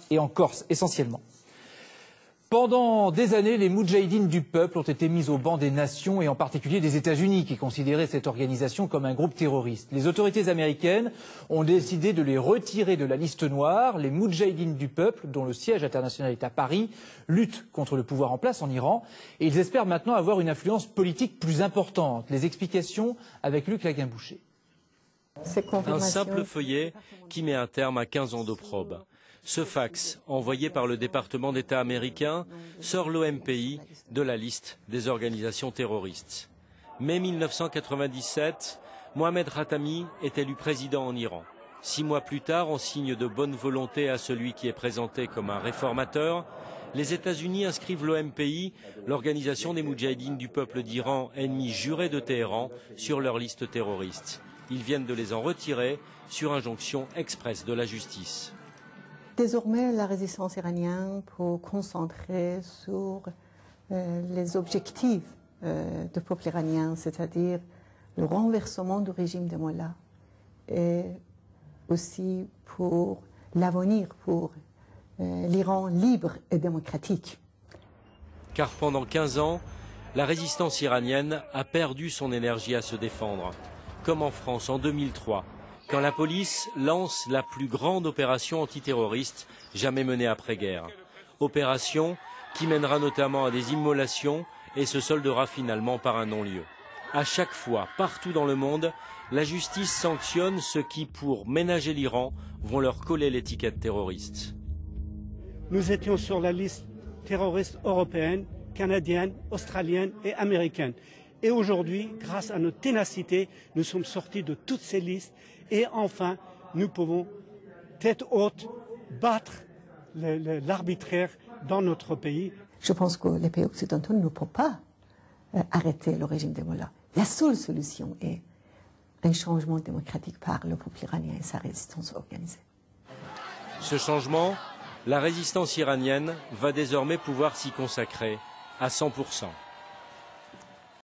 et en Corse essentiellement. Pendant des années, les Moudjahidines du peuple ont été mis au banc des nations et en particulier des États-Unis qui considéraient cette organisation comme un groupe terroriste. Les autorités américaines ont décidé de les retirer de la liste noire. Les Moudjahidines du peuple, dont le siège international est à Paris, luttent contre le pouvoir en place en Iran et ils espèrent maintenant avoir une influence politique plus importante. Les explications avec Luc Laguin-Boucher. Un simple feuillet qui met un terme à 15 ans d'opprobre. Ce fax, envoyé par le département d'État américain, sort l'OMPI de la liste des organisations terroristes. Mai 1997, Mohamed Khatami est élu président en Iran. 6 mois plus tard, en signe de bonne volonté à celui qui est présenté comme un réformateur, les États-Unis inscrivent l'OMPI, l'organisation des Moudjahidines du peuple d'Iran, ennemi juré de Téhéran, sur leur liste terroriste. Ils viennent de les en retirer sur injonction expresse de la justice. Désormais, la résistance iranienne peut concentrer sur les objectifs du peuple iranien, c'est-à-dire le renversement du régime de Mollah et aussi pour l'avenir, pour l'Iran libre et démocratique. Car pendant 15 ans, la résistance iranienne a perdu son énergie à se défendre, comme en France en 2003. Quand la police lance la plus grande opération antiterroriste jamais menée après-guerre. Opération qui mènera notamment à des immolations et se soldera finalement par un non-lieu. À chaque fois, partout dans le monde, la justice sanctionne ceux qui, pour ménager l'Iran, vont leur coller l'étiquette terroriste. Nous étions sur la liste terroriste européenne, canadienne, australienne et américaine. Et aujourd'hui, grâce à notre ténacité, nous sommes sortis de toutes ces listes et enfin, nous pouvons, tête haute, battre l'arbitraire dans notre pays. Je pense que les pays occidentaux ne peuvent pas arrêter le régime de Mollah. La seule solution est un changement démocratique par le peuple iranien et sa résistance organisée. Ce changement, la résistance iranienne va désormais pouvoir s'y consacrer à 100%.